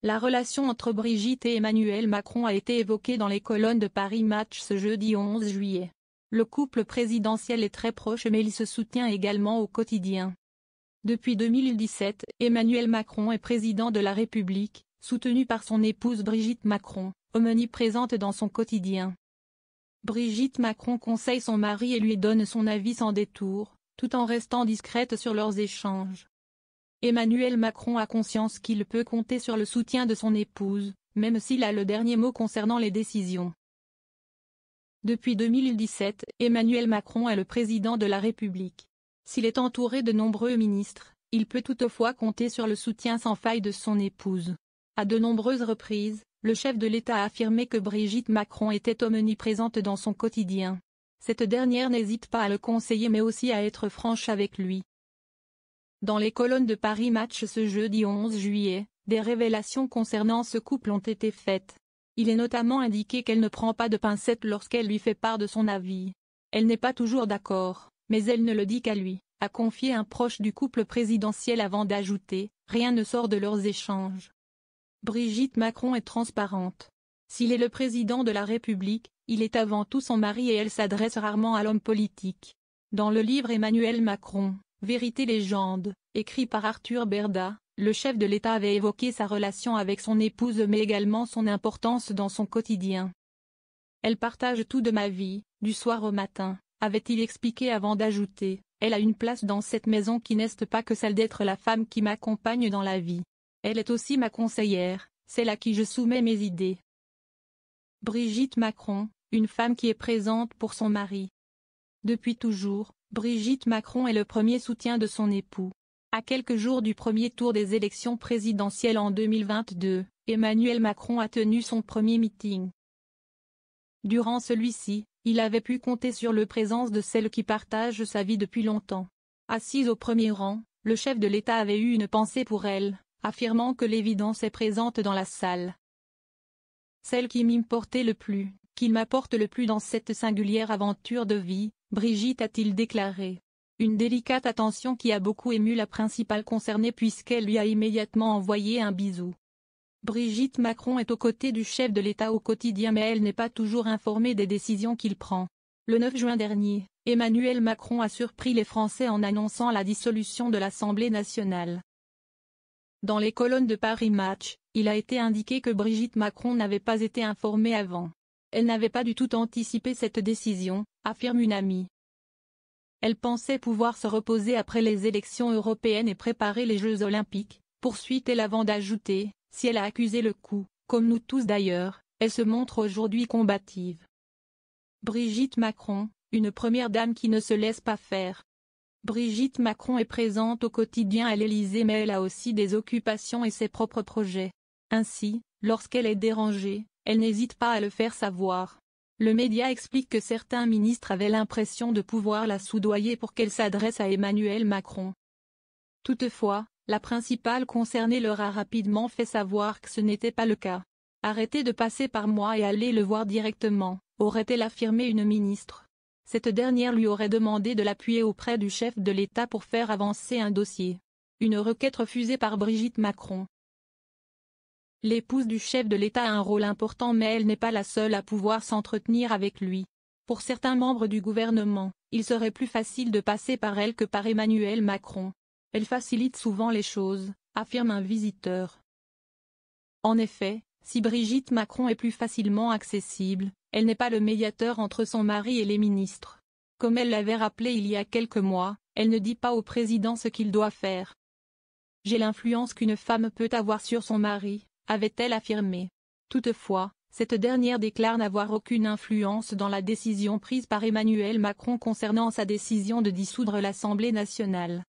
La relation entre Brigitte et Emmanuel Macron a été évoquée dans les colonnes de Paris Match ce jeudi 11 juillet. Le couple présidentiel est très proche mais il se soutient également au quotidien. Depuis 2017, Emmanuel Macron est président de la République, soutenu par son épouse Brigitte Macron, omniprésente dans son quotidien. Brigitte Macron conseille son mari et lui donne son avis sans détour, tout en restant discrète sur leurs échanges. Emmanuel Macron a conscience qu'il peut compter sur le soutien de son épouse, même s'il a le dernier mot concernant les décisions. Depuis 2017, Emmanuel Macron est le président de la République. S'il est entouré de nombreux ministres, il peut toutefois compter sur le soutien sans faille de son épouse. À de nombreuses reprises, le chef de l'État a affirmé que Brigitte Macron était omniprésente dans son quotidien. Cette dernière n'hésite pas à le conseiller mais aussi à être franche avec lui. Dans les colonnes de Paris Match ce jeudi 11 juillet, des révélations concernant ce couple ont été faites. Il est notamment indiqué qu'elle ne prend pas de pincettes lorsqu'elle lui fait part de son avis. Elle n'est pas toujours d'accord, mais elle ne le dit qu'à lui, a confié un proche du couple présidentiel avant d'ajouter « Rien ne sort de leurs échanges ». Brigitte Macron est transparente. S'il est le président de la République, il est avant tout son mari et elle s'adresse rarement à l'homme politique. Dans le livre Emmanuel Macron, Vérité légende, écrit par Arthur Berda, le chef de l'État avait évoqué sa relation avec son épouse mais également son importance dans son quotidien. Elle partage tout de ma vie, du soir au matin, avait-il expliqué avant d'ajouter, elle a une place dans cette maison qui n'est pas que celle d'être la femme qui m'accompagne dans la vie. Elle est aussi ma conseillère, celle à qui je soumets mes idées. Brigitte Macron, une femme qui est présente pour son mari. Depuis toujours, Brigitte Macron est le premier soutien de son époux. À quelques jours du premier tour des élections présidentielles en 2022, Emmanuel Macron a tenu son premier meeting. Durant celui-ci, il avait pu compter sur la présence de celle qui partage sa vie depuis longtemps. Assise au premier rang, le chef de l'État avait eu une pensée pour elle, affirmant que l'évidence est présente dans la salle. Celle qui m'importait le plus, qui m'apporte le plus dans cette singulière aventure de vie, Brigitte a-t-il déclaré. Une délicate attention qui a beaucoup ému la principale concernée puisqu'elle lui a immédiatement envoyé un bisou. Brigitte Macron est aux côtés du chef de l'État au quotidien mais elle n'est pas toujours informée des décisions qu'il prend. Le 9 juin dernier, Emmanuel Macron a surpris les Français en annonçant la dissolution de l'Assemblée nationale. Dans les colonnes de Paris Match, il a été indiqué que Brigitte Macron n'avait pas été informée avant. Elle n'avait pas du tout anticipé cette décision, affirme une amie. Elle pensait pouvoir se reposer après les élections européennes et préparer les Jeux olympiques, poursuit-elle avant d'ajouter, si elle a accusé le coup, comme nous tous d'ailleurs, elle se montre aujourd'hui combative. Brigitte Macron, une première dame qui ne se laisse pas faire. Brigitte Macron est présente au quotidien à l'Élysée mais elle a aussi des occupations et ses propres projets. Ainsi, lorsqu'elle est dérangée, elle n'hésite pas à le faire savoir. Le média explique que certains ministres avaient l'impression de pouvoir la soudoyer pour qu'elle s'adresse à Emmanuel Macron. Toutefois, la principale concernée leur a rapidement fait savoir que ce n'était pas le cas. Arrêtez de passer par moi et allez le voir directement, aurait-elle affirmé une ministre. Cette dernière lui aurait demandé de l'appuyer auprès du chef de l'État pour faire avancer un dossier. Une requête refusée par Brigitte Macron. L'épouse du chef de l'État a un rôle important mais elle n'est pas la seule à pouvoir s'entretenir avec lui. Pour certains membres du gouvernement, il serait plus facile de passer par elle que par Emmanuel Macron. Elle facilite souvent les choses, affirme un visiteur. En effet, si Brigitte Macron est plus facilement accessible, elle n'est pas le médiateur entre son mari et les ministres. Comme elle l'avait rappelé il y a quelques mois, elle ne dit pas au président ce qu'il doit faire. J'ai l'influence qu'une femme peut avoir sur son mari, avait-elle affirmé. Toutefois, cette dernière déclare n'avoir aucune influence dans la décision prise par Emmanuel Macron concernant sa décision de dissoudre l'Assemblée nationale.